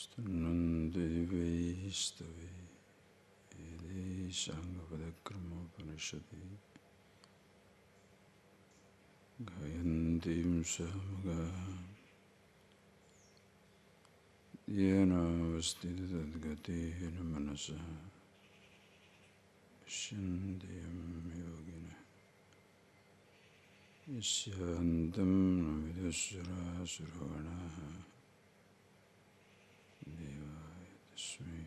Suddhanandaji stave ede sangavadakramapanishadi gayantim samaga yena vastidadgadena manasa shandiyam yogina yasyantam navidasura survanaha devaya tasmai.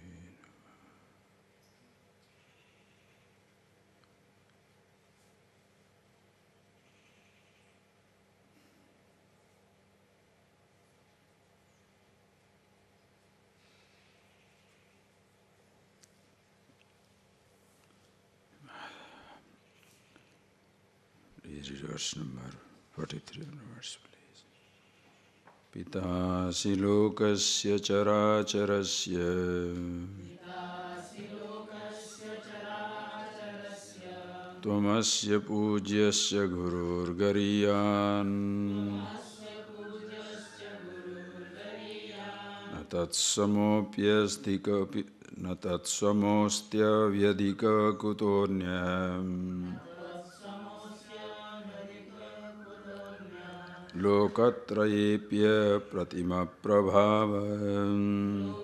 Verse number 43 onwards, please. Pitasi lokasya characharasya Tvamasya pujyasya gururgariyan Natatsamostya vyadika kutonyam Lokatrayepya pratima prabhavam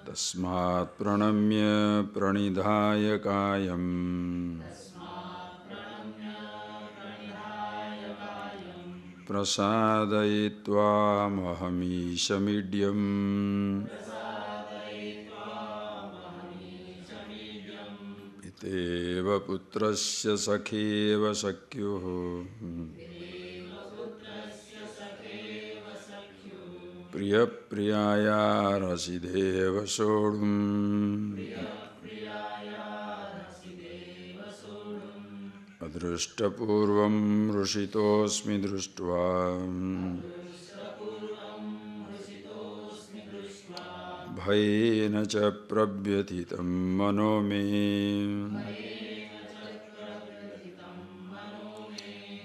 Tasmat pranamya pranidhaya kayam Prasadayitva mahamishamidhyam Piteva putrasya sakheva sakyuh Priya priyaya rasideva sodhum Adrushta purvam rushitosmi društva Bhayena cha pravyathitam mano me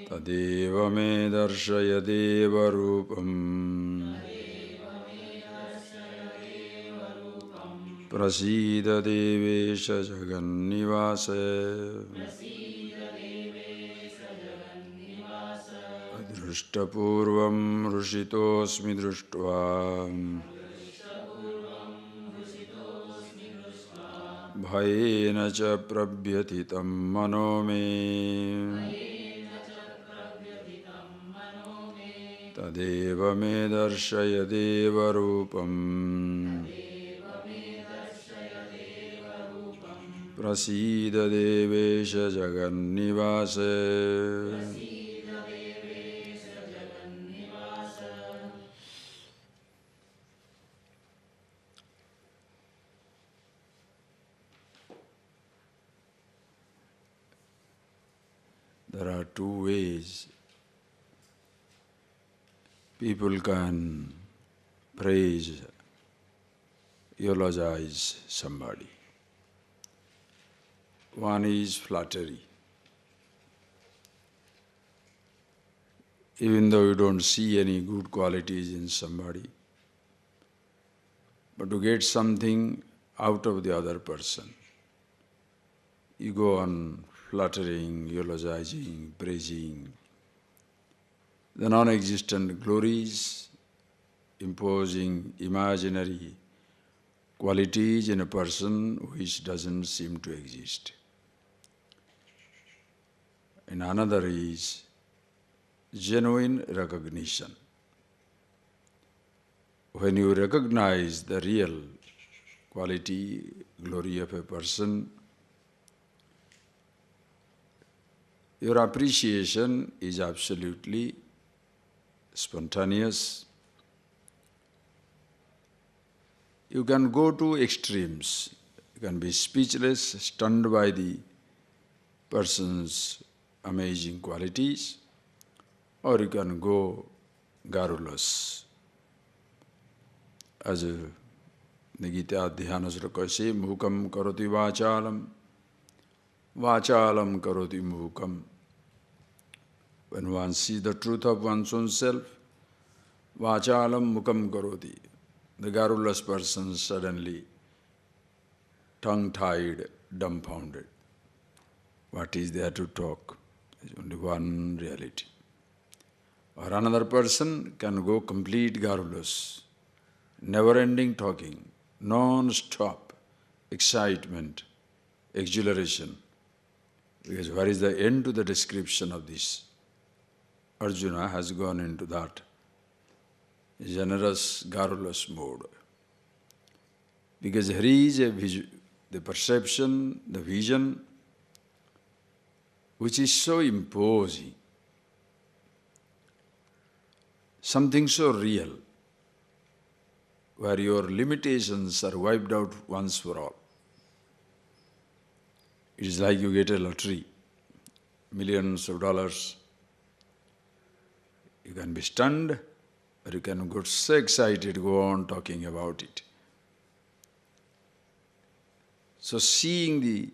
Tadeva me darshaya deva rupam Prasida devesha jagannivase Adrushta purvam rushitosmi društva Bhayena cha pravyathitam mano me Tadeva me darshaya deva rupam Prasida devesha jagannivase There are two ways people can praise, eulogize somebody. One is flattery. Even though you don't see any good qualities in somebody, but to get something out of the other person, you go on flattering, eulogizing, praising the non-existent glories, imposing imaginary qualities in a person which doesn't seem to exist. And another is genuine recognition. When you recognize the real quality, glory of a person, your appreciation is absolutely spontaneous. You can go to extremes. You can be speechless, stunned by the person's amazing qualities, or you can go garrulous. As the Gita Dhyana Sloka says, Mukam karoti vachalam, vachalam karoti mukam. When one sees the truth of one's own self, Vachalam mukam karoti. The garrulous person suddenly tongue-tied, dumbfounded. What is there to talk? There is only one reality. Or another person can go complete garrulous, never-ending talking, non-stop excitement, exhilaration. Because where is the end to the description of this? Arjuna has gone into that generous, garrulous mode. Because here is the perception, the vision, which is so imposing, something so real, where your limitations are wiped out once for all. It is like you get a lottery, millions of dollars. You can be stunned, or you can get so excited, go on talking about it. So seeing the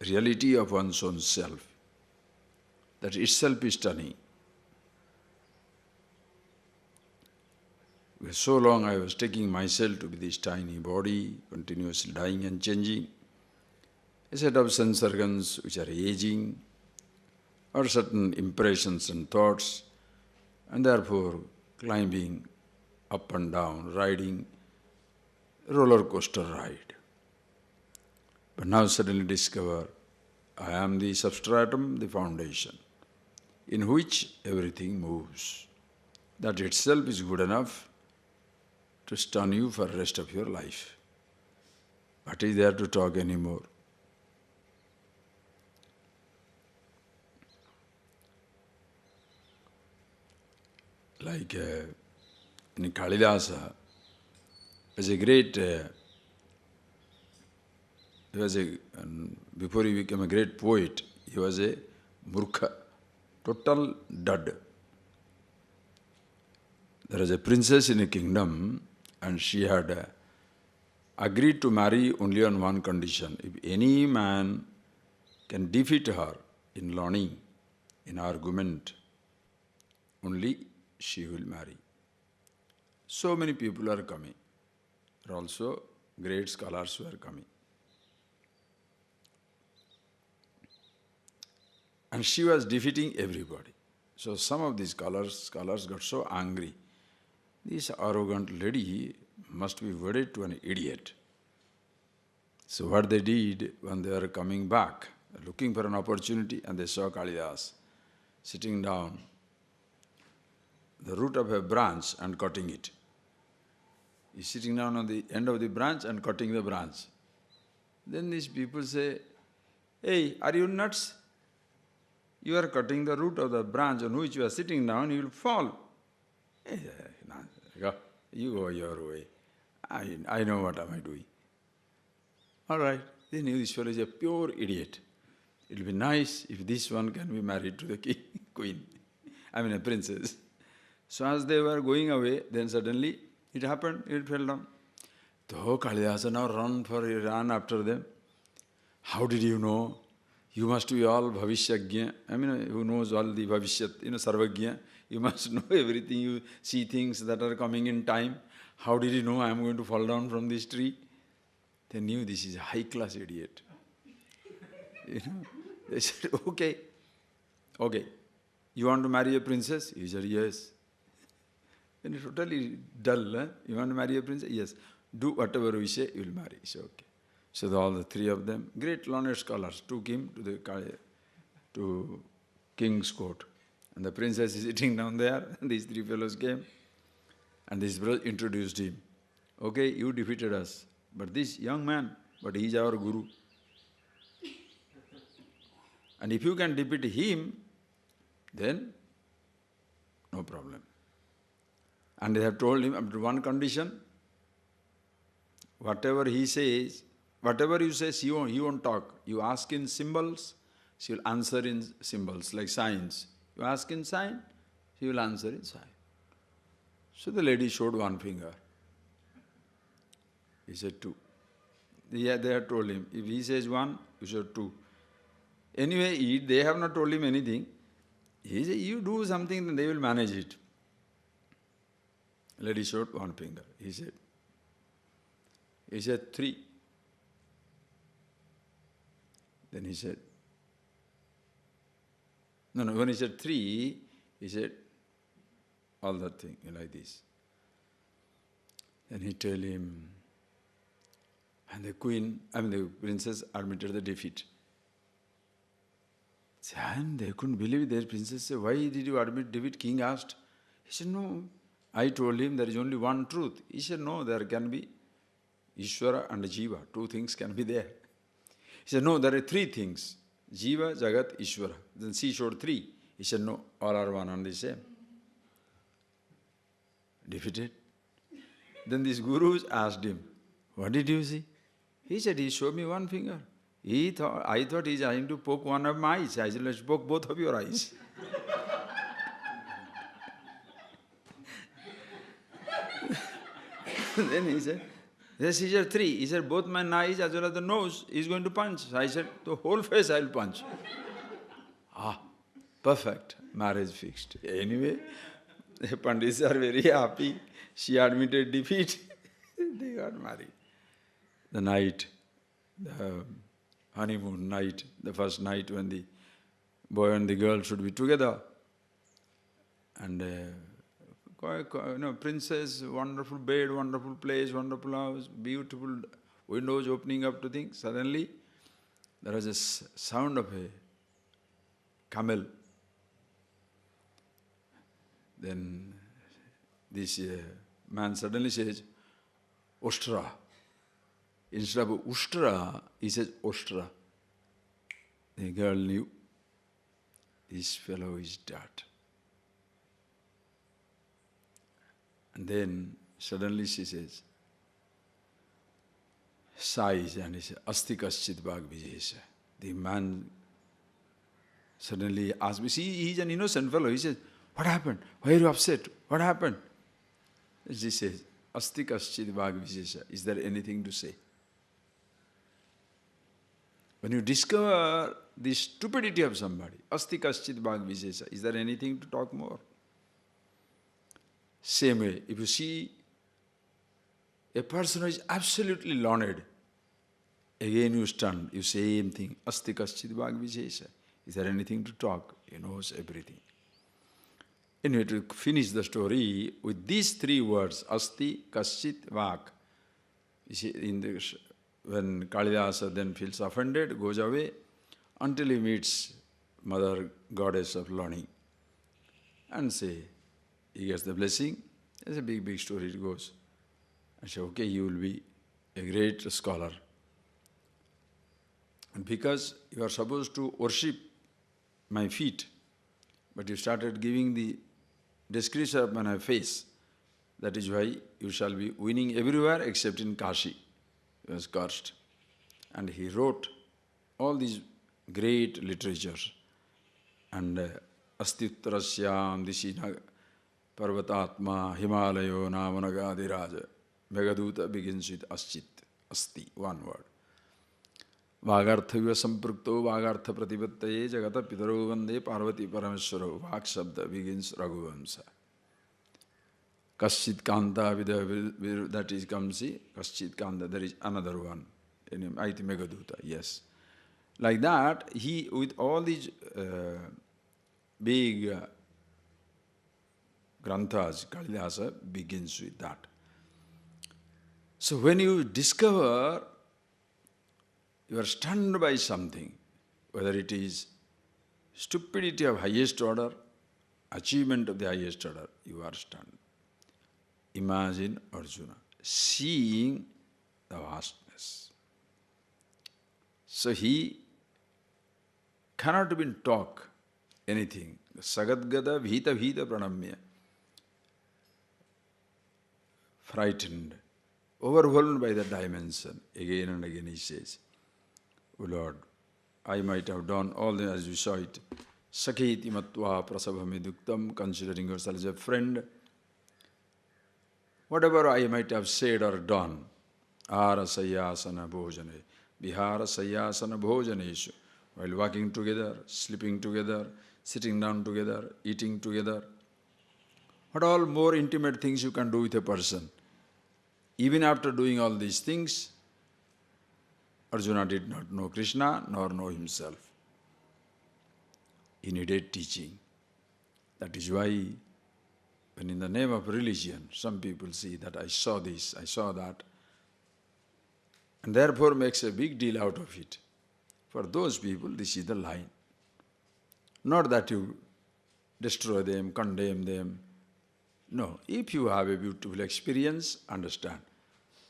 reality of one's own self, that itself is stunning. Because so long I was taking myself to be this tiny body, continuously dying and changing, a set of sense organs which are aging, or certain impressions and thoughts, and therefore climbing up and down, riding a roller coaster ride. But now suddenly discover, I am the substratum, the foundation, in which everything moves. That itself is good enough to stun you for the rest of your life. What is there to talk anymore? Like in Kalidasa, was a great, before he became a great poet, he was a murkha, total dud. There was a princess in a kingdom, and she had agreed to marry only on one condition. If any man can defeat her in learning, in argument, only she will marry. So many people are coming. There are also great scholars who are coming. And she was defeating everybody. So some of these scholars got so angry. This arrogant lady must be wedded to an idiot. So what they did, when they were coming back, looking for an opportunity, and they saw Kalidas sitting down the root of a branch and cutting it. He's sitting down on the end of the branch and cutting the branch. Then these people say, hey, are you nuts? You are cutting the root of the branch on which you are sitting down, you will fall. Hey, go, you go your way. I know what am I doing. All right, they knew this fellow is a pure idiot. It will be nice if this one can be married to the king, queen, a princess. So as they were going away, then suddenly it happened, it fell down. So Kalidasa now ran after them. How did you know? You must be all bhavishyagya. Who knows all the bhavishyat, sarvagya. You must know everything. You see things that are coming in time. How did you know I am going to fall down from this tree? They knew this is a high-class idiot. They said, okay. You want to marry a princess? He said, yes. And it's totally dull. You want to marry a princess? Yes. Do whatever we say, you will marry. He said, okay. So all the three of them, great learned scholars, took him to king's court. And the princess is sitting down there, and these three fellows came, and this brother introduced him. Okay, you defeated us, but this young man, but he is our guru. And if you can defeat him, then no problem. And they have told him, under one condition, whatever he says, whatever you say, he won't talk. You ask in symbols, she will answer in symbols, like signs. You ask in sign, she will answer in sign. So the lady showed one finger. He said two. They had told him, if he says one, you said two. Anyway, they have not told him anything. He said, you do something, then they will manage it. Lady showed one finger. He said 3. Then he said, no, when he said 3, he said all that thing like this. Then he told him, and the princess admitted the defeat. And they couldn't believe their princess said, why did you admit defeat? King asked. He said, no. I told him there is only one truth. He said, no, there can be Ishvara and Jiva. 2 things can be there. He said, no, there are 3 things. Jiva, Jagat, Ishvara. Then she showed 3. He said, no, all are one and the same. Defeated. Then these gurus asked him, what did you see? He said, he showed me one finger. I thought he's trying to poke one of my eyes. I said, let's poke both of your eyes. Then he said, yes, he said 3. He said, both my eyes as well as the nose, he's going to punch. I said, the whole face I'll punch. Perfect. Marriage fixed. Anyway, the Pandits are very happy. She admitted defeat. They got married. The night, the honeymoon night, the first night when the boy and the girl should be together. And princess, wonderful bed, wonderful place, wonderful house, beautiful windows opening up to things. Suddenly, there was a sound of a camel. Then this man suddenly says, Ostra. Instead of Ustra, he says Ostra. The girl knew this fellow is dead. And then suddenly she says, sighs and he says, Asti kaschit bhag vijesa. The man suddenly asks me, see, he's an innocent fellow. He says, what happened? Why are you upset? What happened? She says, Asti kaschit bhag vijesa. Is there anything to say? When you discover the stupidity of somebody, Asti kaschit bhag vijesa, is there anything to talk more? Same way, if you see a person who is absolutely learned, again you stand, you say same thing, Asti kaschit bhag vijesa. Is there anything to talk? He knows everything. Anyway, to finish the story with these 3 words, Asti kaschit bhag. You see, when Kalidasa then feels offended, goes away, until he meets Mother Goddess of Learning. And say, he gets the blessing. It's a big, big story it goes. And say, okay, you will be a great scholar. And because you are supposed to worship my feet, but you started giving the description of my face, that is why you shall be winning everywhere except in Kashi. He was cursed. And he wrote all these great literatures. And Astittrasyam Dishina Parvatatma Himalayo Namanagadi Megaduta begins with Aschit, Asti, one word. Vagarthaviva samprukto Vagartha pratipattaye Jagata Pitaro Vande Parvati Parameshwaro. Vak Shabda begins Raghuvamsa. Kaschit Kanta, that is Kamsi, Kaschit Kanta, there is another one, Aiti Megaduta, yes. Like that, he, with all these big granthas, Kalidasa begins with that. So when you discover, you are stunned by something, whether it is stupidity of highest order, achievement of the highest order, you are stunned. Imagine Arjuna seeing the vastness. So he cannot even talk anything. Sagadgada bhita bhita pranamya. Frightened, overwhelmed by the dimension. Again and again he says, O Lord, I might have done all the, as you saw it, Sakhiti matva prasabhami duktam, considering yourself as a friend. Whatever I might have said or done, Ara Sayyasana Bhojane, Vihara Sayyasana Bhojaneshu, while walking together, sleeping together, sitting down together, eating together, What all more intimate things you can do with a person? Even after doing all these things, Arjuna did not know Krishna nor know himself. He needed teaching. That is why, when in the name of religion, some people see that I saw this, I saw that, and therefore makes a big deal out of it. For those people, this is the line. Not that you destroy them, condemn them. No, if you have a beautiful experience, understand.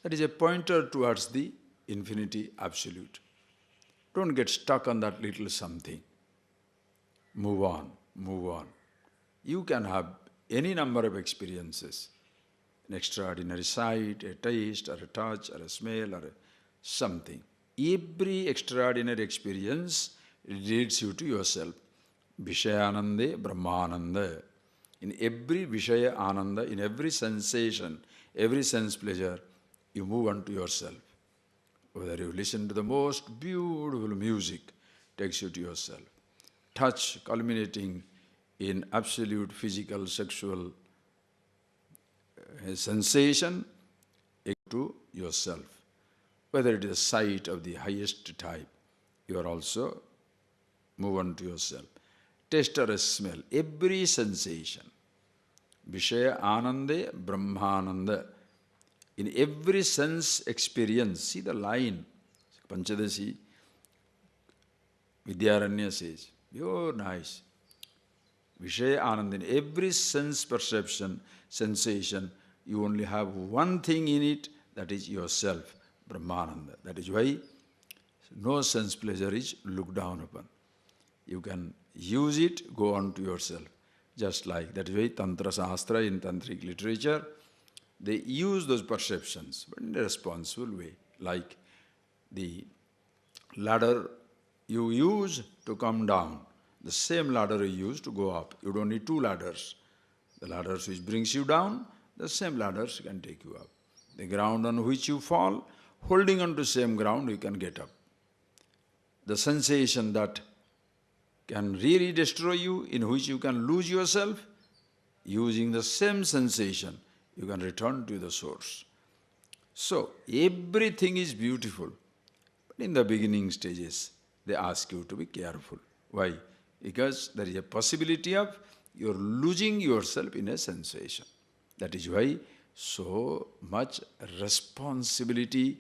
That is a pointer towards the infinity absolute. Don't get stuck on that little something. Move on, move on. You can have any number of experiences. An extraordinary sight, a taste, or a touch, or a smell, or something. Every extraordinary experience leads you to yourself. Vishayanande Brahmananda. In every Vishaya Ananda, in every sensation, every sense pleasure, you move on to yourself. Whether you listen to the most beautiful music, takes you to yourself. Touch culminating in absolute physical, sexual sensation, to yourself. Whether it is a sight of the highest type, you are also move on to yourself. Taste or a smell, every sensation. Vishaya Anande Brahmananda. In every sense experience, see the line, Panchadasi, Vidyaranya says, oh nice. Vishaya Ananda, in every sense perception, sensation, you only have one thing in it, that is yourself, Brahmananda. That is why no sense pleasure is looked down upon. You can use it, go on to yourself. Just like, that is why Tantra Shastra in Tantric literature, they use those perceptions, but in a responsible way. Like the ladder you use to come down, the same ladder you use to go up. You don't need two ladders. The ladders which brings you down, the same ladders can take you up. The ground on which you fall, holding on to the same ground, you can get up. The sensation that can really destroy you, in which you can lose yourself, using the same sensation, you can return to the source. So, everything is beautiful. But in the beginning stages, they ask you to be careful. Why? Because there is a possibility of you are losing yourself in a sensation. That is why so much responsibility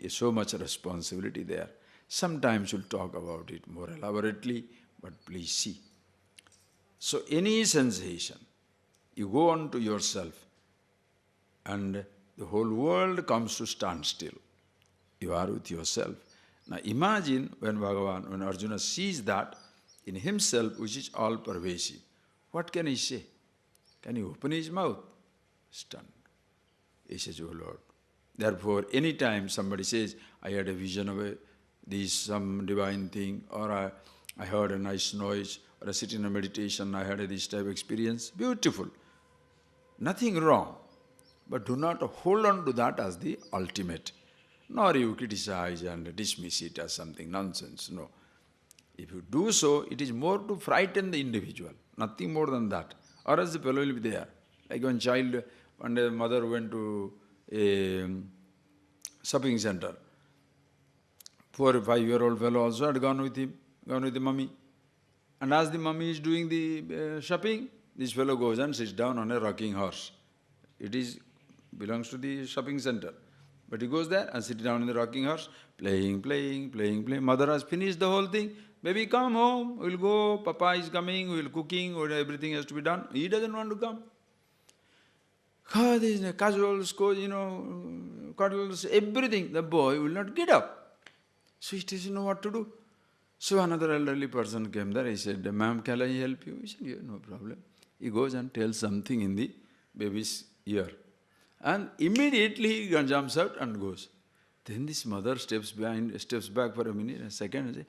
so much responsibility there. Sometimes we'll talk about it more elaborately, but please see. So any sensation, you go on to yourself, and the whole world comes to standstill. You are with yourself. Now imagine when when Arjuna sees that in himself, which is all pervasive, what can he say? Can he open his mouth? Stunned. He says, oh Lord. Therefore, any time somebody says, I had a vision of some divine thing, or I heard a nice noise, or I sit in a meditation, I had this type of experience, beautiful. Nothing wrong. But do not hold on to that as the ultimate. Nor you criticize and dismiss it as something nonsense. No. If you do so, it is more to frighten the individual. Nothing more than that. Or else the fellow will be there. Like one day the mother went to a shopping center. 4 or 5-year-old fellow also had gone with him, gone with the mummy. And as the mummy is doing the shopping, this fellow goes and sits down on a rocking horse. It belongs to the shopping center. But he goes there and sits down in the rocking horse, playing. Mother has finished the whole thing. Baby, come home, we'll go, Papa is coming, we'll cooking, everything has to be done. He doesn't want to come. These casuals, cuddles, everything. The boy will not get up. So he doesn't know what to do. So another elderly person came there. He said, ma'am, can I help you? He said, yeah, no problem. He goes and tells something in the baby's ear. And immediately he jumps out and goes. Then this mother steps back for a minute, a second, and says,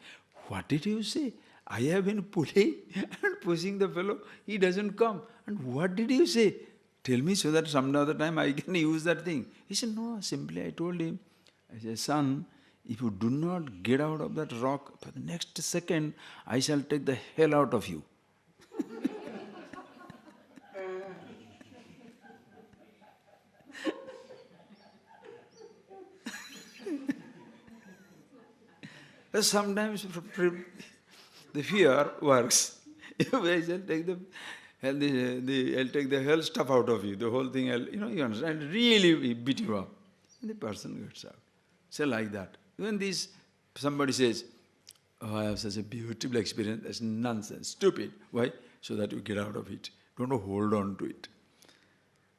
what did you say? I have been pulling and pushing the fellow. He doesn't come. And what did you say? Tell me so that some other time I can use that thing. He said, no, simply I told him. I said, son, if you do not get out of that rock, for the next second, I shall take the hell out of you. But sometimes the fear works. I'll take I'll take the hell stuff out of you, the whole thing, you understand, really beat you up. And the person gets out. So like that. When somebody says, oh, I have such a beautiful experience, that's nonsense, stupid. Why? So that you get out of it. Don't hold on to it.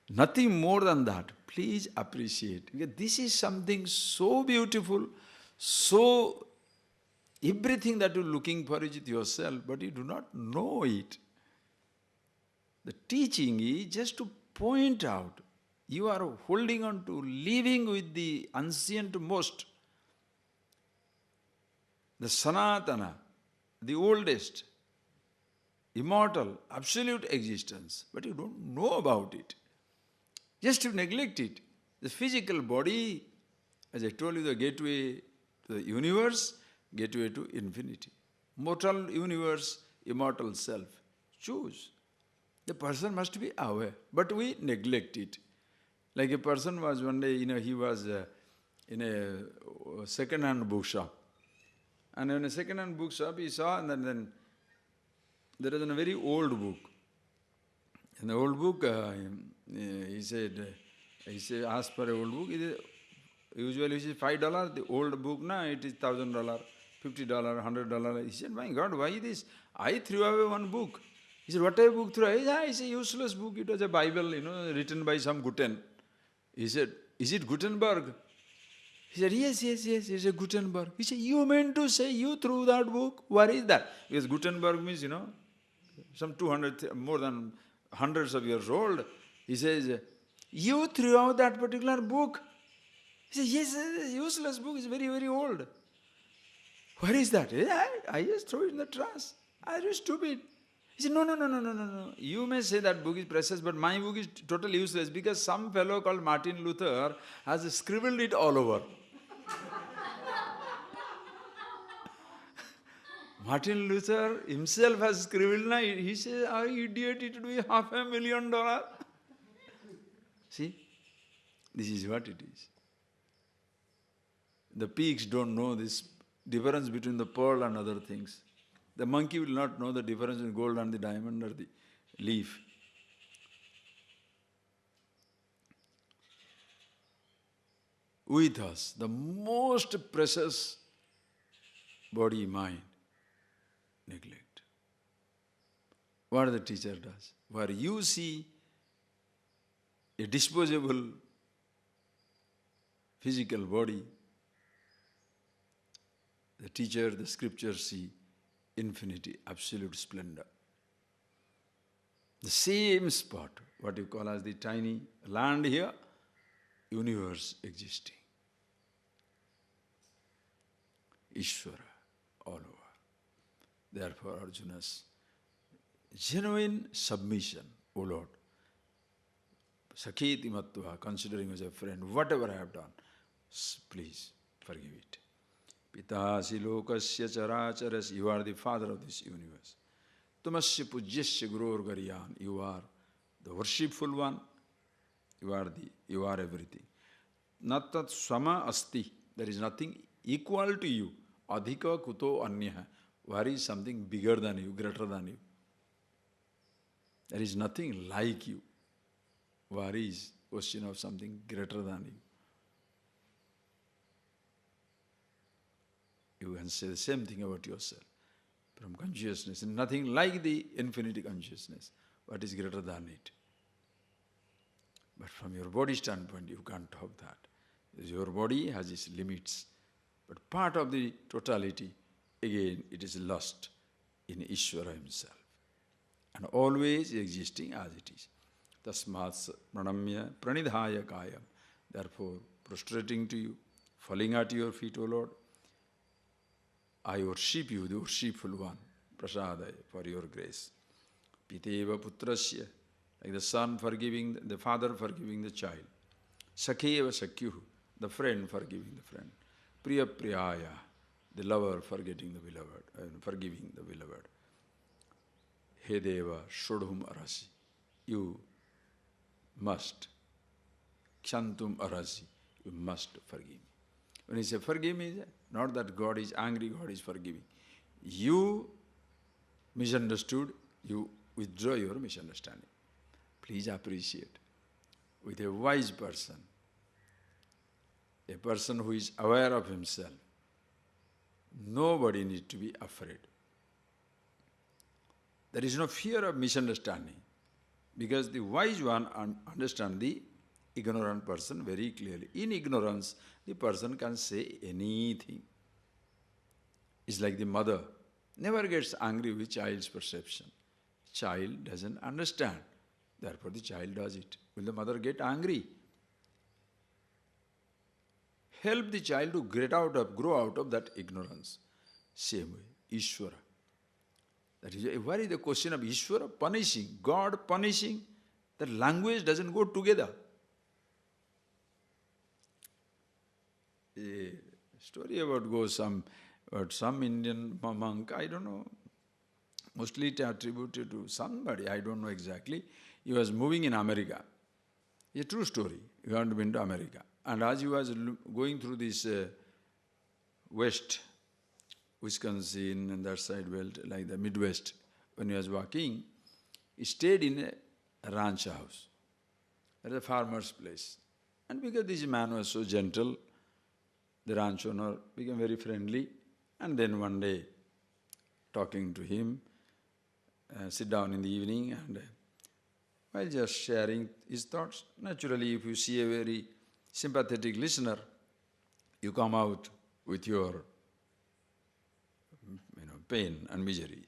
Nothing more than that. Please appreciate. Because this is something so beautiful, so everything that you're looking for is yourself, but you do not know it. The teaching is just to point out. You are holding on to, living with the ancient most, the Sanatana, the oldest, immortal, absolute existence, but you don't know about it. Just to neglect it. The physical body, as I told you, the gateway to the universe, gateway to infinity. Mortal universe, immortal self. Choose. The person must be aware, but we neglect it. Like a person was one day, he was in a second-hand bookshop. And in a second-hand bookshop, he saw, and then there is a very old book. In the old book, he said, ask for an old book. Usually it is $5. The old book, it is $1,000, $50, $100. He said, my God, why this? I threw away one book. He said, what type of book threw away? It's a useless book. It was a Bible, written by some Guten. He said, is it Gutenberg? He said, yes, it's a Gutenberg. He said, you mean to say you threw that book? What is that? Because Gutenberg means, some 200, more than hundreds of years old. He says, you threw out that particular book? He says, yes, it's a useless book. It's very, very old. Where is that? I just throw it in the trash. Are you stupid? He said, no. You may say that book is precious, but my book is totally useless because some fellow called Martin Luther has scribbled it all over. Martin Luther himself has scribbled, he says, are you idiot, it would be $500,000. See, this is what it is. The pigs don't know this difference between the pearl and other things. The monkey will not know the difference between gold and the diamond or the leaf. With us, the most precious body, mind, neglect. What the teacher does? Where you see a disposable physical body, the teacher, the scriptures see infinity, absolute splendor. The same spot, what you call as the tiny land here, universe existing. Ishvara all over. Therefore Arjuna's genuine submission, O Lord, Sakheti Mattva, considering as a friend, whatever I have done, please forgive it. Pitasi lokasya characharas, you are the father of this universe. Tumasya pujyasya guror gariyan, you are the worshipful one, you are everything. Natat swama asti, there is nothing equal to you. Adhika kuto anyah, where is something bigger than you, greater than you. There is nothing like you. Where is question of something greater than you? You can say the same thing about yourself. From consciousness, nothing like the infinity consciousness. What is greater than it? But from your body standpoint, you can't talk that. Because your body has its limits. But part of the totality, again, it is lost in Ishvara himself. And always existing as it is. Tasmat pranamya pranidhaya kayam. Therefore, prostrating to you, falling at your feet, O Lord, I worship you, the worshipful one, prasadaya, for your grace. Piteva putrasya, like the son forgiving, the father forgiving the child. Sakheva sakyuhu, the friend forgiving the friend. Priya priyaya, the lover forgetting the beloved, forgiving the beloved. He Deva shodhum arasi, you must. Kshantum arasi, you must forgive me. When he says forgive me, Not that God is angry, God is forgiving. You misunderstood, you withdraw your misunderstanding. Please appreciate. With a wise person, a person who is aware of himself, nobody needs to be afraid. There is no fear of misunderstanding, because the wise one understands the ignorant person very clearly. In ignorance, the person can say anything. It's like the mother never gets angry with child's perception. Child doesn't understand, therefore the child does it. Will the mother get angry? Help the child to grow out of that ignorance. Same way, Ishvara. That is why the question of Ishvara punishing, God punishing, that language doesn't go together. A story about some Indian monk, I don't know, mostly it attributed to somebody, I don't know exactly. He was moving in America. A true story. He had been to America. And as he was going through this west, Wisconsin and that side belt, like the Midwest, when he was walking, he stayed in a ranch house. That is a farmer's place. And because this man was so gentle, the ranch owner became very friendly. And then one day, talking to him, sit down in the evening and while just sharing his thoughts, naturally if you see a very sympathetic listener, you come out with your pain and misery.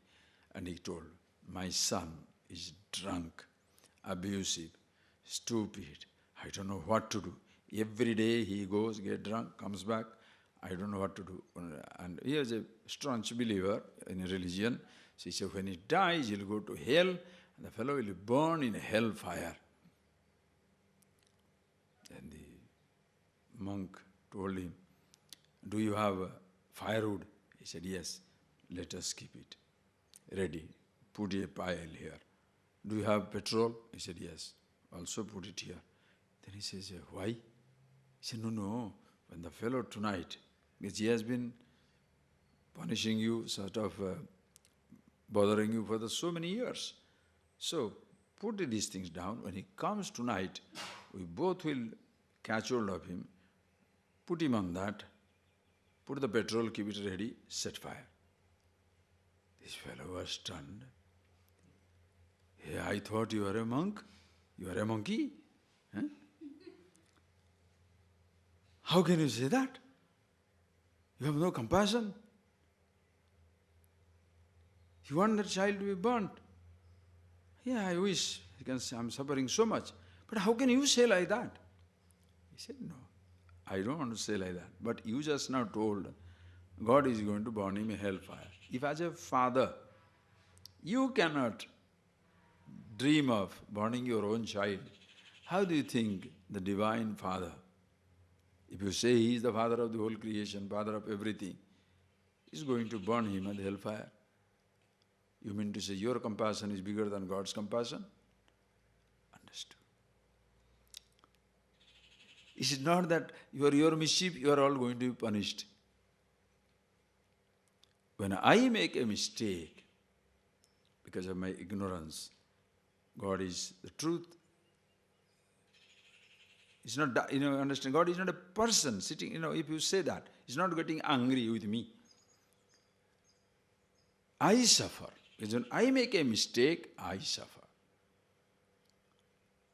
And he told, my son is drunk, abusive, stupid, I don't know what to do. Every day he goes, get drunk, comes back, I don't know what to do. And he was a staunch believer in a religion. So he said, when he dies, he'll go to hell, and the fellow will burn in hell fire. Then the monk told him, do you have firewood? He said, yes, let us keep it ready. Put a pile here. Do you have petrol? He said, yes, also put it here. Then he says, why? He said, no, when the fellow tonight, because he has been punishing you, sort of bothering you for so many years. So, put these things down. When he comes tonight, we both will catch hold of him, put him on that, put the petrol, keep it ready, set fire. This fellow was stunned. Hey, I thought you were a monk. You are a monkey. Huh? How can you say that? You have no compassion. You want that child to be burnt. Yeah, I wish. You can say, I'm suffering so much. But how can you say like that? He said, no, I don't want to say like that. But you just now told God is going to burn him in hellfire. If as a father, you cannot dream of burning your own child, how do you think the Divine Father, if you say He is the Father of the whole creation, Father of everything, is going to burn him at the hellfire? You mean to say your compassion is bigger than God's compassion? Understood. It is not that your mischief, you are all going to be punished. When I make a mistake because of my ignorance, God is the truth. It's not, understand, God is not a person sitting, if you say that, He's not getting angry with me. I suffer. Because when I make a mistake, I suffer.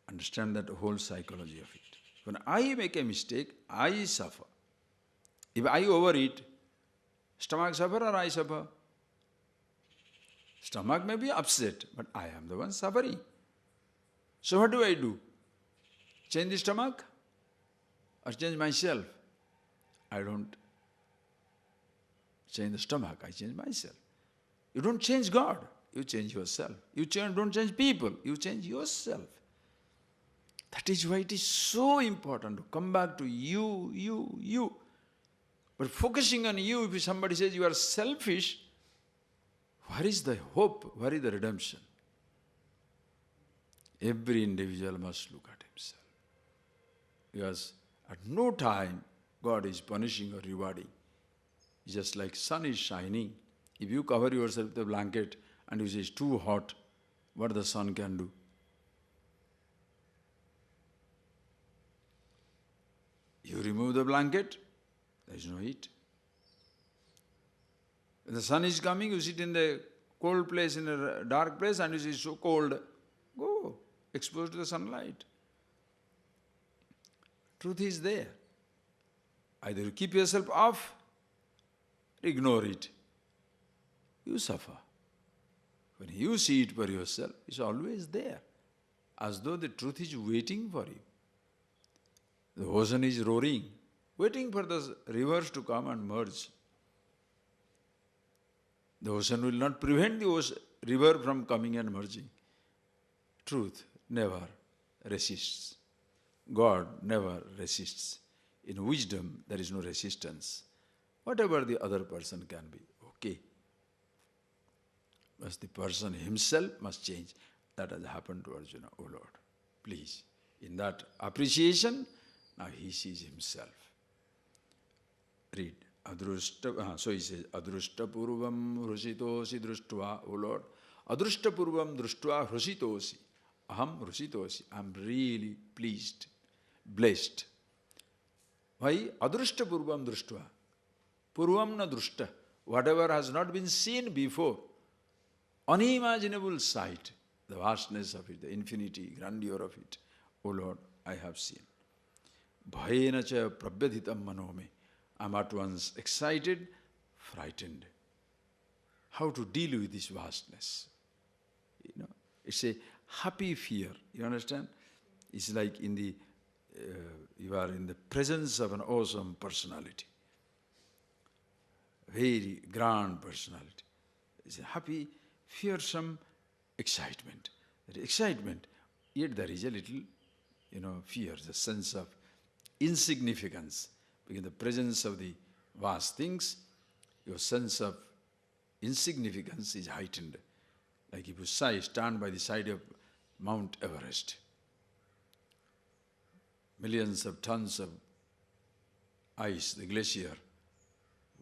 Understand that whole psychology of it. When I make a mistake, I suffer. If I overeat, stomach suffer or I suffer? Stomach may be upset, but I am the one suffering. So what do? Change the stomach or change myself? I don't change the stomach, I change myself. You don't change God, you change yourself. You don't change people, you change yourself. That is why it is so important to come back to you. But focusing on you, if somebody says you are selfish, where is the hope? Where is the redemption? Every individual must look at himself. Because at no time God is punishing or rewarding. It's just like sun is shining. If you cover yourself with a blanket and you say it's too hot, what the sun can do? You remove the blanket, there is no heat. When the sun is coming, you sit in the cold place, in a dark place, and you say it's so cold. Go, exposed to the sunlight. Truth is there. Either you keep yourself off, ignore it. You suffer. When you see it for yourself, it's always there, as though the truth is waiting for you. The ocean is roaring, waiting for the rivers to come and merge. The ocean will not prevent the river from coming and merging. Truth never resists. God never resists. In wisdom, there is no resistance. Whatever the other person can be, okay. But the person himself must change. That has happened to Arjuna. Oh Lord, please. In that appreciation, now he sees himself. Read. So he says, Adrushta purvam hrusitosi društva. Oh Lord, Adrushta purvam društva hrusitosi. Aham hrusitosi. I am really pleased, blessed. Why? Adrushta purvam društva. Purvam na drushta. Whatever has not been seen before, unimaginable sight, the vastness of it, the infinity, grandeur of it. Oh Lord, I have seen. Bhayena cha prabhyadhitam manome. I am at once excited, frightened. How to deal with this vastness? It's a happy fear. You understand? It's like you are in the presence of an awesome personality. Very grand personality. It's a happy, fearsome excitement. That excitement, yet there is a little, fear, the sense of insignificance. Because in the presence of the vast things, your sense of insignificance is heightened. Like if you stand by the side of Mount Everest. Millions of tons of ice, the glacier,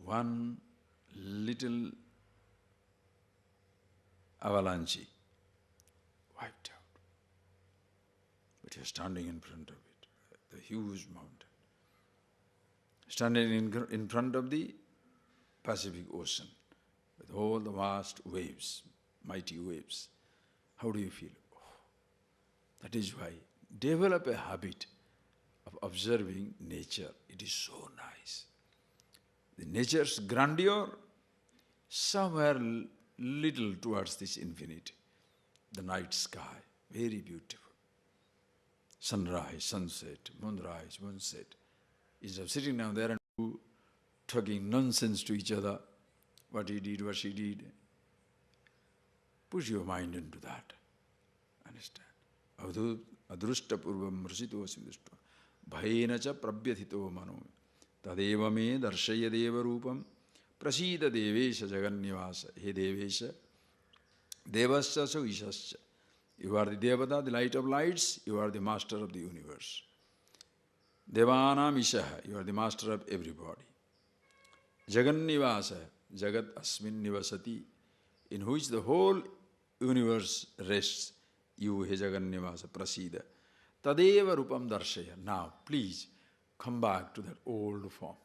one little avalanche wiped out. But you're standing in front of it, the huge mountain. Standing in front of the Pacific Ocean with all the vast waves, mighty waves. How do you feel? Oh, that is why develop a habit of observing nature. It is so nice. The nature's grandeur, somewhere little towards this infinity. The night sky, very beautiful. Sunrise, sunset, moonrise, moonset. Instead of sitting down there and talking nonsense to each other, what he did, what she did, push your mind into that. Understand? Adrushta purvam mrusitosi društva. Bhayena cha prabhyathito mano. Tadeva me darshaya deva rupam. Prasida devesha jagannivasa. He devesha. Devasya so ishasya. You are the Devata, the light of lights. You are the master of the universe. Devanam Ishaha, you are the master of everybody. Jagannivasa, Jagat Asmin Nivasati, in which the whole universe rests. You, He Jagannivasa, Prasida. Tadeva Rupam Darshaya. Now, please, come back to that old form,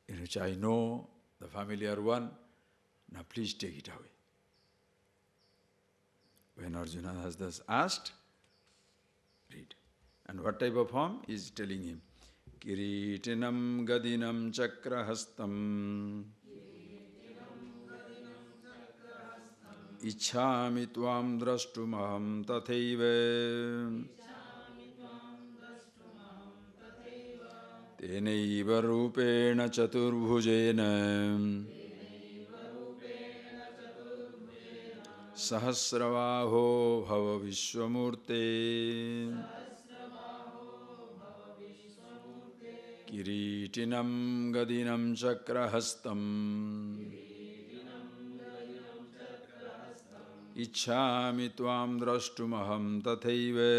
in which I know the familiar one. Now, please take it away. When Arjuna has thus asked, read. And what type of form? He is telling him. Kiritinam gadinam chakrahastam Ichhami tvam drashtumaham tathaiva Tenaiva rupena chaturbhujena Sahasravaho bhava vishwamurte Kiritinam gadinam chakrahastam Ichhami tvam drashtumaham tathaiva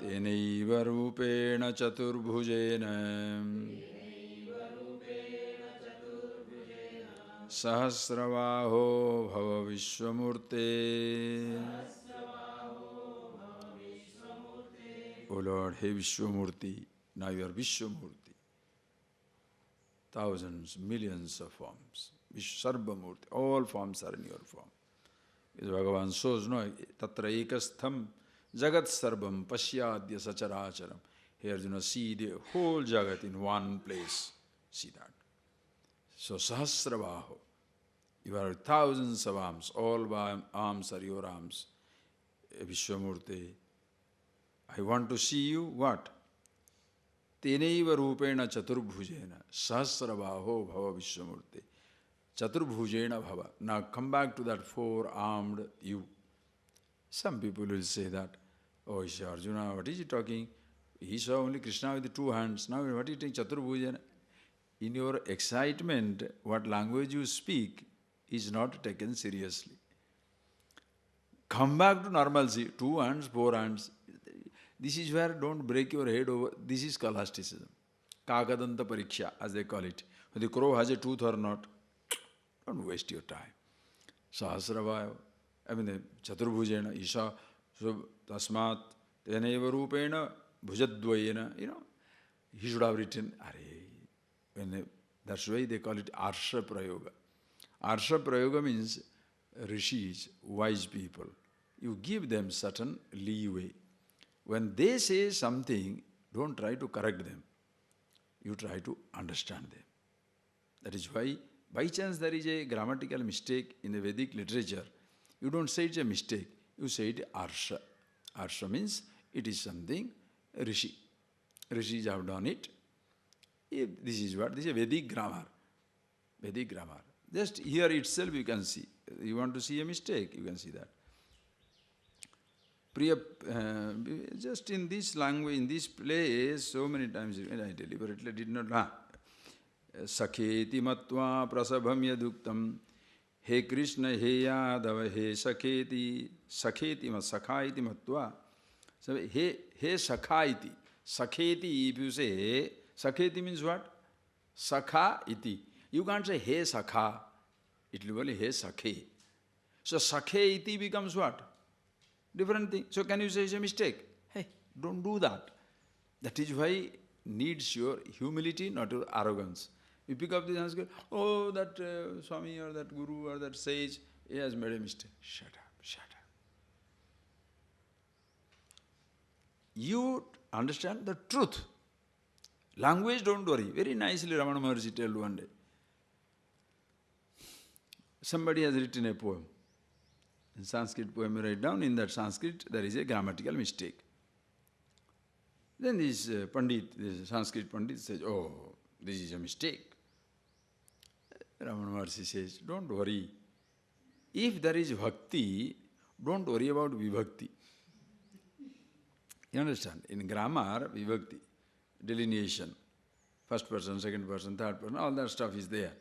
Tenaiva rupena chaturbhujena Sahasravaho bhava Vishwamurte. O Lord, hey Vishwamurti, now you are Vishwamurti. Thousands, millions of forms. Sarvamurti, all forms are in your form. As Bhagavan shows, no, tatra ekastham jagat sarvam pasyadya sacharacharam. Here, see the whole jagat in one place. See that. So, Sahasravaho, you are thousands of arms, all arms are your arms. Vishwamurti, I want to see you, what? Tenaiva rupena chaturbhujena sahasravaho bhava Vishwamurti. Chaturbhujena bhava. Now come back to that four-armed you. Some people will say that, oh, Arjuna, what is he talking? He saw only Krishna with the two hands. Now what is he saying? Chaturbhujena. In your excitement, what language you speak is not taken seriously. Come back to normalcy. Two hands, four hands. This is where don't break your head over. This is scholasticism. Kakadanta pariksha, as they call it. Whether the crow has a tooth or not, don't waste your time. Sahasravaya, I mean, the Chaturbhujena, Isha, so Tasmat, Tenaiva Rupena, Bhujadvayena, he should have written, that's why they call it Arsha Prayoga. Arsha Prayoga means rishis, wise people. You give them certain leeway. When they say something, don't try to correct them. You try to understand them. That is why, by chance there is a grammatical mistake in the Vedic literature, you don't say it's a mistake, you say it Arsha. Arsha means it is something rishi. Rishis have done it. This is what? This is a Vedic grammar. Vedic grammar. Just here itself you can see. You want to see a mistake, you can see that. Priya, just in this language, in this place, so many times, I deliberately did not. Sakheti matva prasabham yaduktam. He Krishna, he Yadava, he Sakheti. Sakheti sakhaiti matva. So, he sakhaiti. Sakheti, if you say, Sakheti means what? Sakha iti. You can't say he sakha. It will be he sakhe. So, sakhe iti becomes what? Different thing. So can you say it's a mistake? Hey, don't do that. That is why needs your humility, not your arrogance. You pick up this and say, oh, that Swami or that Guru or that sage, he has made a mistake. Shut up, shut up. You understand the truth. Language, don't worry. Very nicely Ramana Maharshi told one day. Somebody has written a poem. In Sanskrit poem you write down, in that Sanskrit there is a grammatical mistake. Then this Pandit, this Sanskrit Pandit says, oh, this is a mistake. Ramana Maharshi says, don't worry. If there is bhakti, don't worry about vibhakti. You understand? In grammar, vibhakti, delineation, first person, second person, third person, all that stuff is there.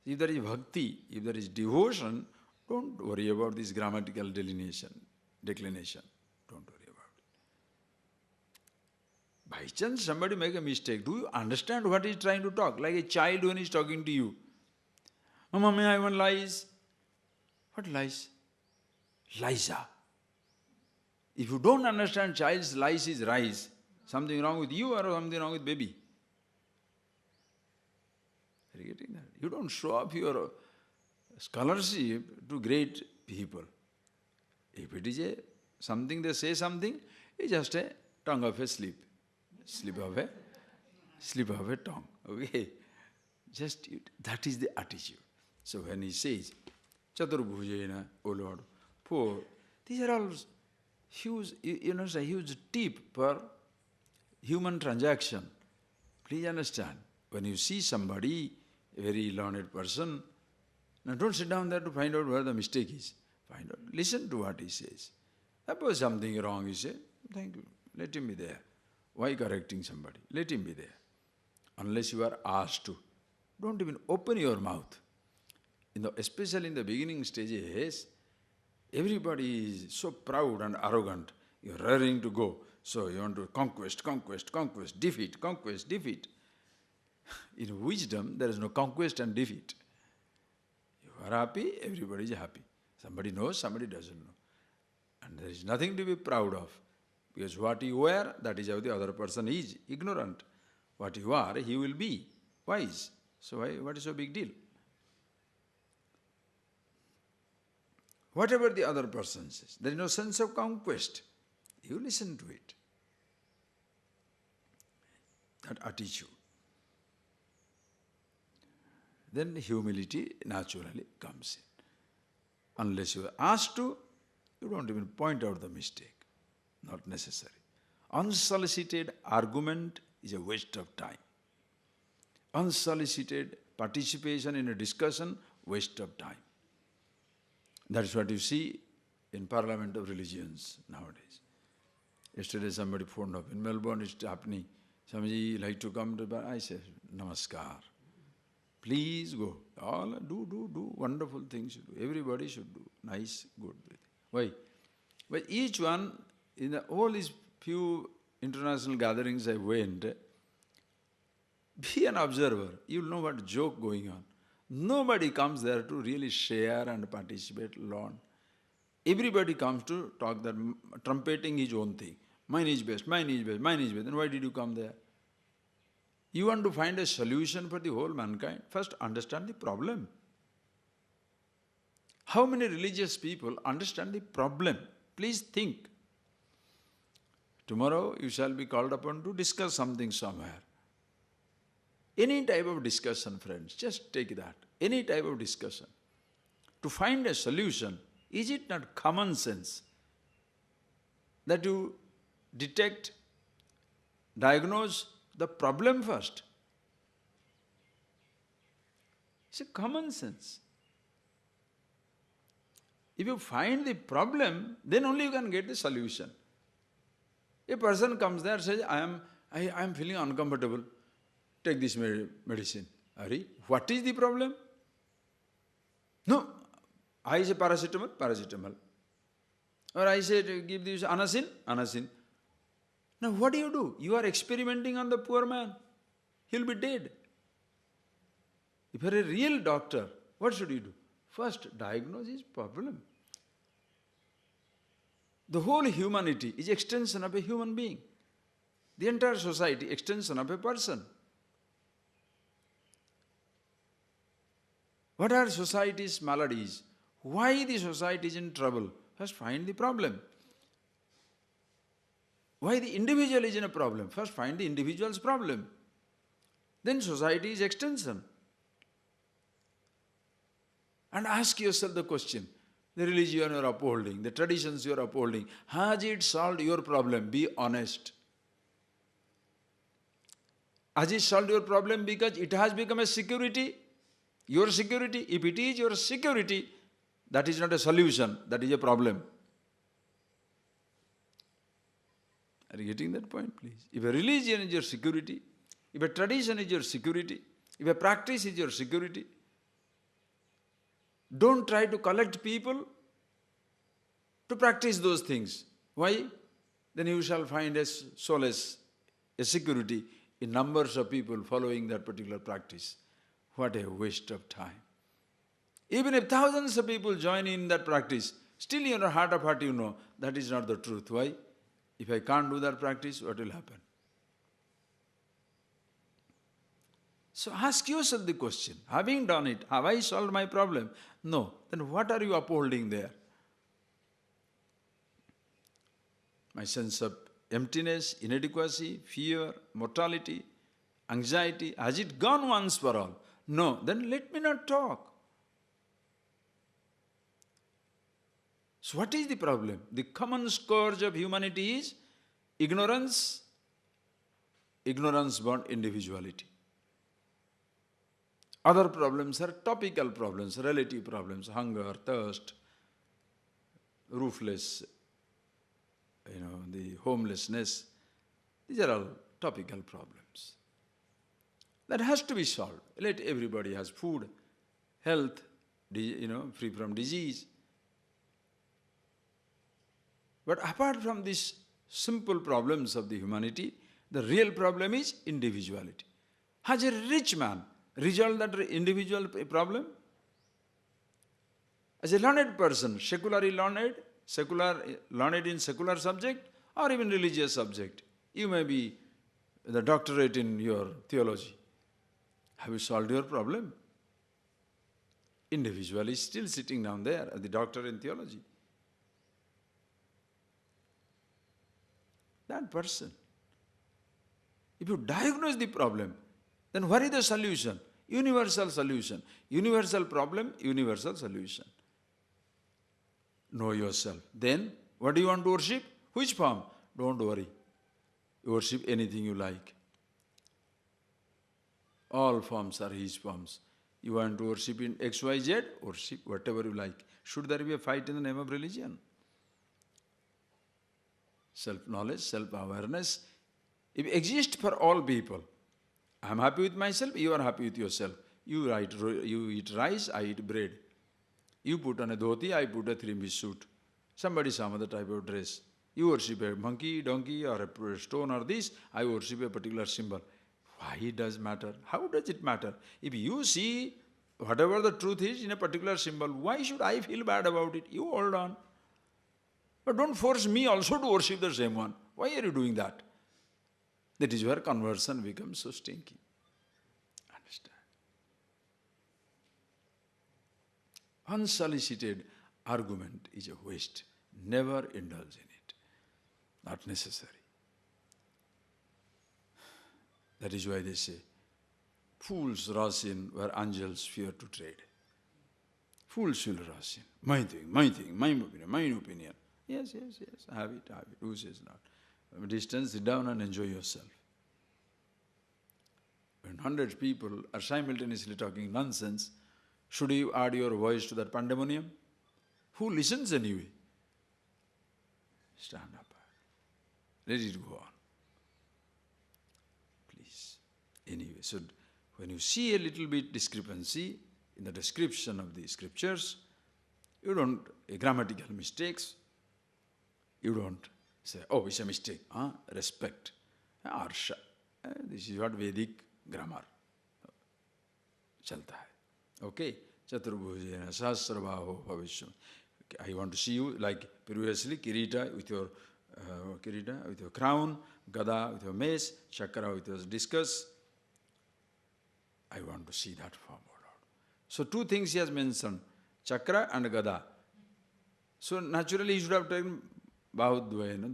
If there is bhakti, if there is devotion, don't worry about this grammatical delineation, declination. Don't worry about it. By chance somebody make a mistake, do you understand what he is trying to talk? Like a child when he is talking to you. Oh, mommy, I want lies. What lies? Liza. If you don't understand child's lies is rise, something wrong with you or something wrong with baby. Are you getting that? You don't show up your scholarship to great people. If it is something they say something, it's just a tongue of a slip. Slip of a tongue. Okay? Just that is the attitude. So when he says, Chaturbhujena, O Lord, four, these are all huge, a huge tip per human transaction. Please understand, when you see somebody, a very learned person, now don't sit down there to find out where the mistake is. Find out, listen to what he says. Suppose something wrong, he says, thank you, let him be there. Why correcting somebody? Let him be there. Unless you are asked to. Don't even open your mouth. Especially in the beginning stages, everybody is so proud and arrogant. You're raring to go. So you want to conquest, defeat, conquest, defeat. In wisdom, there is no conquest and defeat. You are happy, everybody is happy. Somebody knows, somebody doesn't know. And there is nothing to be proud of. Because what you were, that is how the other person is, ignorant. What you are, he will be wise. So what is so big deal? Whatever the other person says, there is no sense of conquest. You listen to it. That attitude. Then humility naturally comes in. Unless you are asked to, you don't even point out the mistake. Not necessary. Unsolicited argument is a waste of time. Unsolicited participation in a discussion, waste of time. That is what you see in Parliament of Religions nowadays. Yesterday somebody phoned up. In Melbourne it's happening. Swamiji, like to come to... I said, Namaskar. Please go. All do wonderful things you do. Everybody should do. Nice, good. Why? But each one, in all these few international gatherings I went, be an observer. You'll know what joke going on. Nobody comes there to really share and participate, learn. Everybody comes to talk that, trumpeting his own thing. Mine is best, mine is best, mine is best. Then why did you come there? You want to find a solution for the whole mankind? First understand the problem. How many religious people understand the problem? Please think. Tomorrow you shall be called upon to discuss something somewhere. Any type of discussion, friends, just take that. Any type of discussion. To find a solution, is it not common sense that you detect, diagnose the problem first? It's a common sense. If you find the problem, then only you can get the solution. A person comes there and says, I am feeling uncomfortable. Take this medicine. Ari, what is the problem? No, I say paracetamol. Or I say give this anasin. Now what do? You are experimenting on the poor man. He'll be dead. If you are a real doctor, what should you do? First, diagnose his problem. The whole humanity is extension of a human being. The entire society, extension of a person. What are society's maladies? Why the society is in trouble? First find the problem. Why the individual is in a problem? First find the individual's problem. Then society is extension. And ask yourself the question, the religion you are upholding, the traditions you are upholding, has it solved your problem? Be honest. Has it solved your problem because it has become a security? Your security? If it is your security, that is not a solution, that is a problem. Are you getting that point, please? If a religion is your security, if a tradition is your security, if a practice is your security, don't try to collect people to practice those things. Why? Then you shall find a solace, a security in numbers of people following that particular practice. What a waste of time. Even if thousands of people join in that practice, still in your heart of heart you know that is not the truth. Why? If I can't do that practice, what will happen? So ask yourself the question, having done it, have I solved my problem? No. Then what are you upholding there? My sense of emptiness, inadequacy, fear, mortality, anxiety, has it gone once for all? No. Then let me not talk. So what is the problem? The common scourge of humanity is ignorance, ignorance-born individuality. Other problems are topical problems, relative problems, hunger, thirst, roofless, the homelessness. These are all topical problems. That has to be solved. Let everybody has food, health, free from disease. But apart from this simple problems of the humanity. The real problem is individuality. Has a rich man resolved that individual problem? As a learned person, secularly learned, learned in secular subject or even religious subject, you may be the doctorate in your theology. Have you solved your problem? Individual is still sitting down there as the doctor in theology. That person. If you diagnose the problem, then what is the solution? Universal solution. Universal problem, universal solution. Know yourself. Then, what do you want to worship? Which form? Don't worry. You worship anything you like. All forms are His forms. You want to worship in XYZ? Worship whatever you like. Should there be a fight in the name of religion? Self-knowledge, self-awareness, if it exists for all people, I am happy with myself, you are happy with yourself. You eat rice, I eat bread. You put on a dhoti, I put a three-piece suit. Somebody some other type of dress. You worship a monkey, donkey, or a stone or this, I worship a particular symbol. Why it does matter? How does it matter? If you see whatever the truth is in a particular symbol, why should I feel bad about it? You hold on. But don't force me also to worship the same one. Why are you doing that? That is where conversion becomes so stinky. Understand? Unsolicited argument is a waste. Never indulge in it. Not necessary. That is why they say, fools rush in where angels fear to tread. Fools will rush in. My thing, my opinion. Yes, have it. Who says not? From a distance, sit down and enjoy yourself. When 100 people are simultaneously talking nonsense, should you add your voice to that pandemonium? Who listens anyway? Stand up. Let it go on. Please. Anyway, so when you see a little bit discrepancy in the description of the scriptures, you don't, grammatical mistakes, you don't say, oh, it's a mistake. Respect. Arsha. This is what Vedic grammar chalta hai. Okay? Chaturbhujena sahasrabaho bhavishya. I want to see you like previously, Kirita with your crown, Gada with your mace, Chakra with your discus. I want to see that form, O Lord. So two things he has mentioned, Chakra and Gada. So naturally he should have taken Bahudvayana,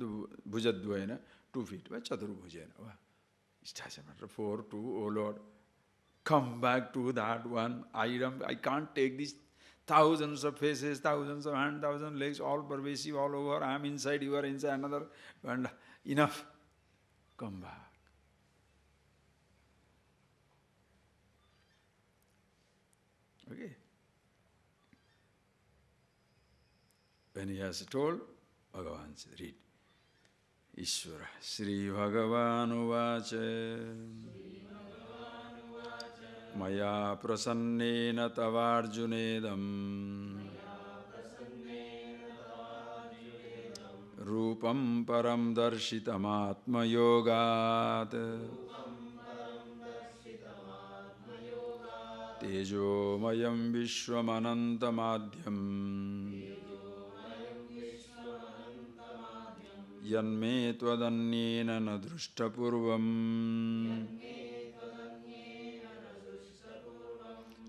Bhujadvayana, 2 feet, but Chaturbhujena. It doesn't matter, 4, 2, O Lord. Come back to that one. I can't take these thousands of faces, thousands of hands, thousands of legs, all pervasive, all over. I am inside, you are inside, another. And enough. Come back. Okay. When he has told, Bhagavan said, read. Ishvara Sri Bhagavan Uvacha Maya Prasannena Tavarjunedam Rupam Param Darshitam Yogat Tejo Mayam Vishwamanantamadhyam Yanme Tvadanyena Nadruštapurvam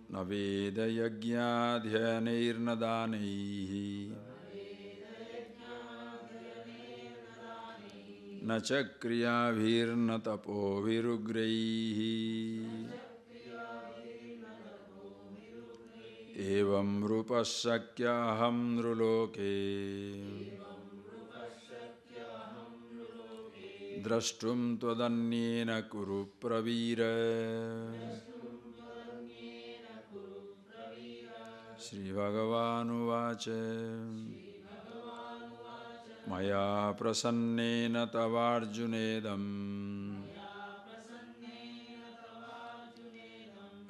Naveda Yagyadhyaneirnadanaihi Nachakriyavirna tapo virugraihi Evam rupasakyaham nruloke Drashtum tvadanyena kuru pravira Sri Bhagavan Uvacha Maya prasannena tavarjunedam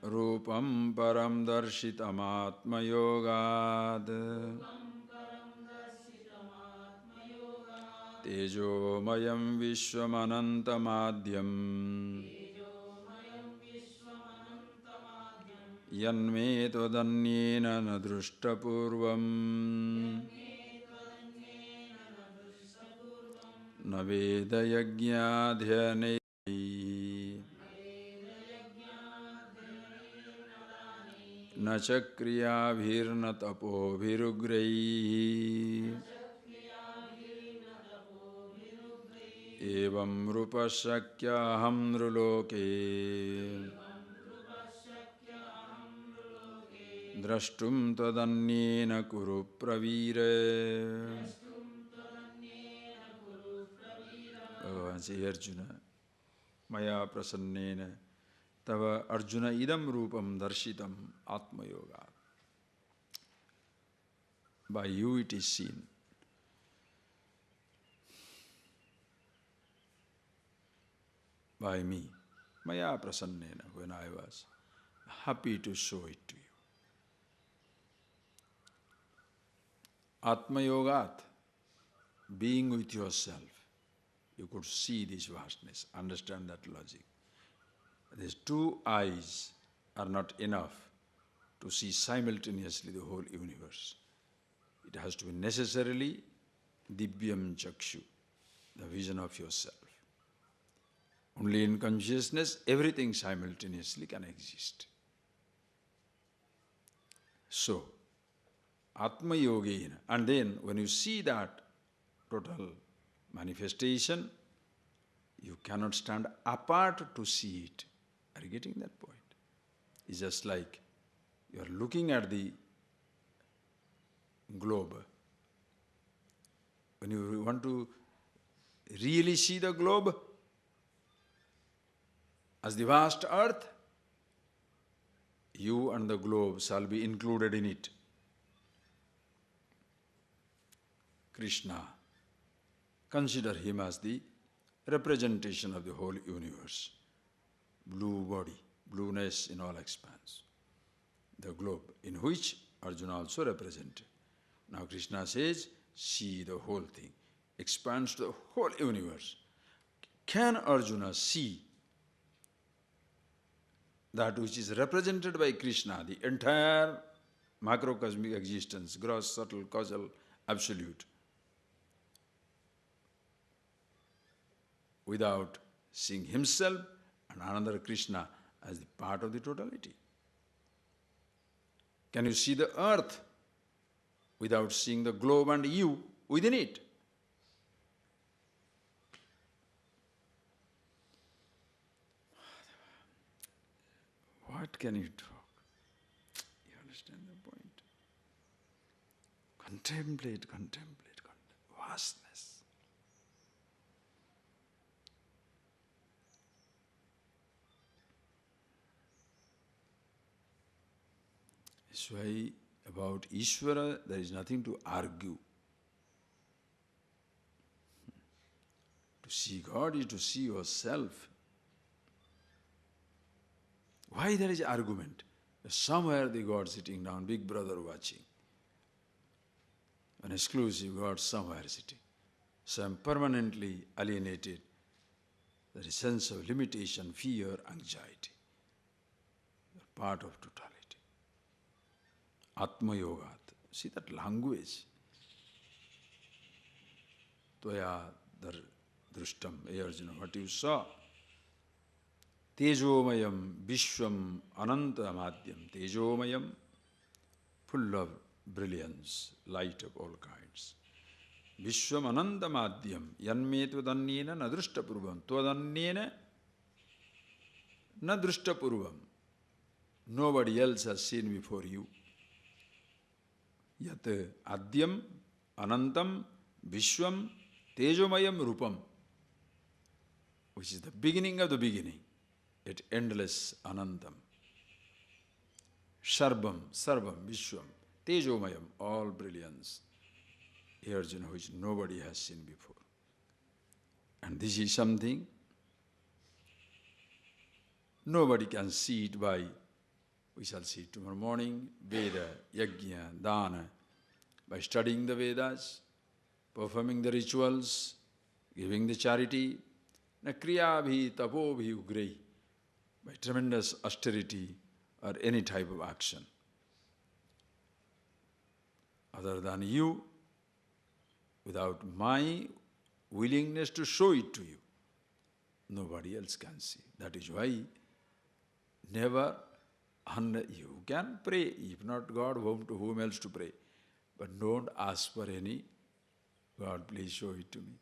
Rupam param darshitam atmayogad तेजोमयं विश्वमनन्तमाद्यं यन्मे त्वदन्येन न दृष्टपूर्वम् न वेदयज्ञाध्ययने न च क्रियाभिर्न तपोभिरुग्रैः एवं रूपः शक्यहं नृलोके द्रष्टुं त्वदन्येन कुरु Pravir. Bhagavan says, Arjuna, Maya prasannena tava Arjuna idam rupam darshitam atma yoga. By you it is seen. By me, Maya prasannena, when I was happy to show it to you. Atma yogat, being with yourself, you could see this vastness, understand that logic. These two eyes are not enough to see simultaneously the whole universe. It has to be necessarily divyam chakshu, the vision of yourself. Only in consciousness, everything simultaneously can exist. So, Atma Yogena, and then when you see that total manifestation, you cannot stand apart to see it. Are you getting that point? It's just like you are looking at the globe. When you want to really see the globe as the vast earth, you and the globe shall be included in it. Krishna, consider him as the representation of the whole universe. Blue body, blueness in all expanse. The globe, in which Arjuna also represented. Now Krishna says, see the whole thing, expands to the whole universe. Can Arjuna see that which is represented by Krishna, the entire macrocosmic existence, gross, subtle, causal, absolute, without seeing himself and another Krishna as the part of the totality? Can you see the earth without seeing the globe and you within it? What can you talk? You understand the point? Contemplate, contemplate, contemplate. Vastness. That's why about Ishvara there is nothing to argue. To see God is to see yourself. Why there is argument? Somewhere the God sitting down, big brother watching. An exclusive God somewhere sitting. So I am permanently alienated. There is sense of limitation, fear, anxiety. They are part of totality. Atma Yogat. See that language. Tvaya drishtam, Arjuna, what you saw. Tejomayam Vishwam Ananta Madhyam. Tejomayam, full of brilliance, light of all kinds. Vishwam Ananta Madhyam. Yanme tvadanyena na drushtapurvam. Tvadanyena na drushtapurvam. Nobody else has seen before you. Yat Adyam Anantam Vishwam Tejomayam Rupam, which is the beginning of the beginning, yet endless Anantam. Sarvam, Vishwam, Tejomayam, all brilliance, Arjuna, which nobody has seen before. And this is something nobody can see it by, we shall see it tomorrow morning, Veda, Yajna, Dana, by studying the Vedas, performing the rituals, giving the charity, na kriya bhi tapo bhi ugrei, by tremendous austerity or any type of action. Other than you, without my willingness to show it to you, nobody else can see. That is why never, you can pray, if not God, to whom else to pray. But don't ask for any, God, please show it to me.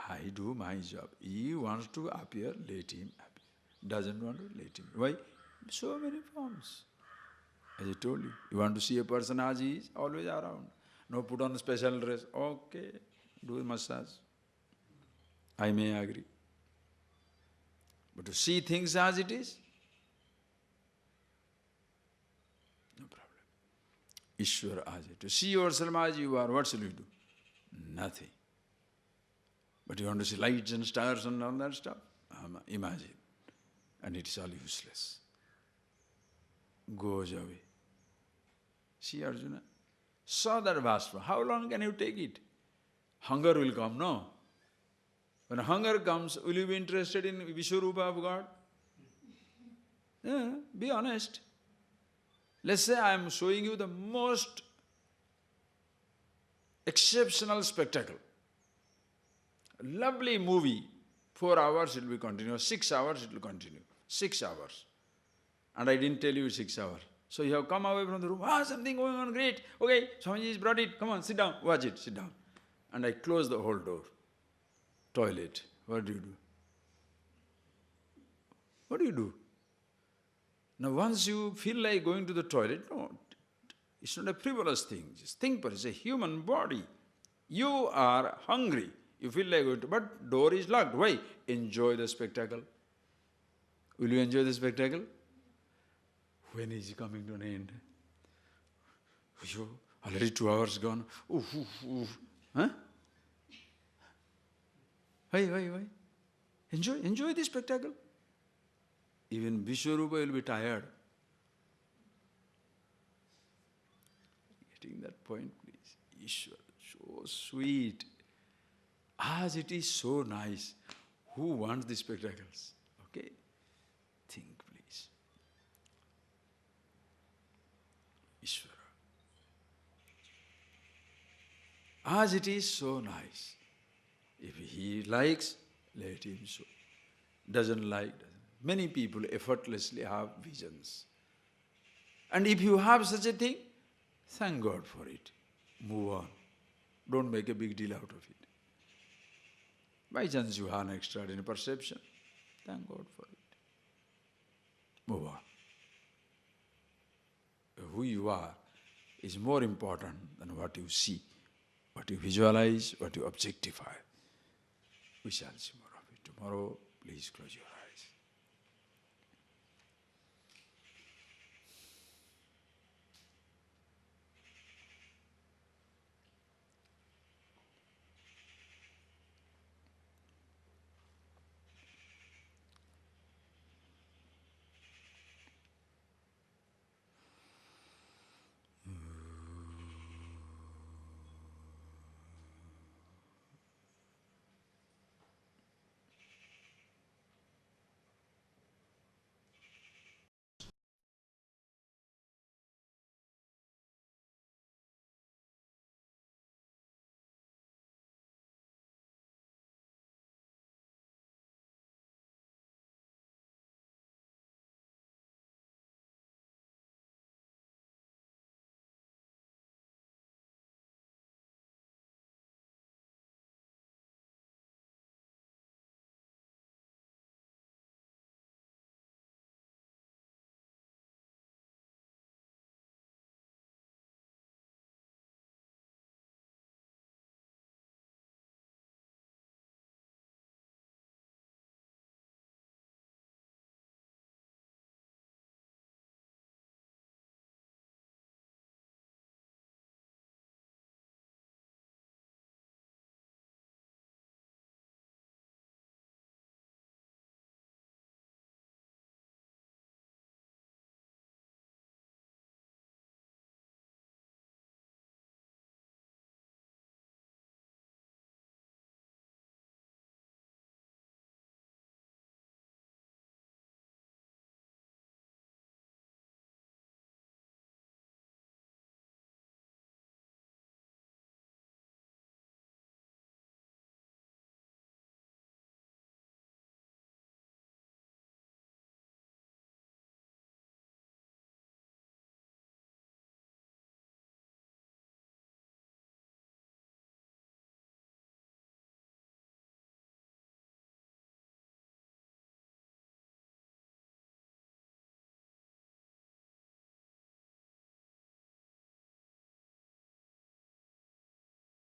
I do my job. He wants to appear, let him appear. Doesn't want to, let him. Why? So many forms. As I told you, you want to see a person as he is, always around. No, put on a special dress. Okay, do a massage. I may agree. But to see things as it is, no problem. Ishvara as it. To see yourself as you are, what shall you do? Nothing. But you want to see lights and stars and all that stuff? Imagine. And it is all useless. Goes away. See Arjuna? Saw that Vaspa. How long can you take it? Hunger will come, no? When hunger comes, will you be interested in Vishwarupa of God? Yeah, be honest. Let's say I am showing you the most exceptional spectacle. A lovely movie. 4 hours it will continue, 6 hours it will continue. 6 hours. And I didn't tell you 6 hours. So you have come away from the room, something going on, great. Okay, Swamiji has brought it, come on, sit down, watch it, sit down. And I close the whole door. Toilet, what do you do? What do you do? Now once you feel like going to the toilet, no, it's not a frivolous thing. Just think, it's a human body. You are hungry. You feel like going to, but door is locked. Why? Enjoy the spectacle. Will you enjoy the spectacle? When is it coming to an end? Already 2 hours gone. Huh? Why? Enjoy the spectacle. Even Vishwarupa will be tired. Getting that point, please. Ishwar, so sweet. As it is so nice. Who wants the spectacles? Okay? Think, please. Ishvara. As it is so nice. If he likes, let him show. Doesn't like, doesn't. Many people effortlessly have visions. And if you have such a thing, thank God for it. Move on. Don't make a big deal out of it. By chance you have an extraordinary perception, thank God for it. Move on. Who you are is more important than what you see, what you visualize, what you objectify. We shall see more of it tomorrow. Please close your eyes.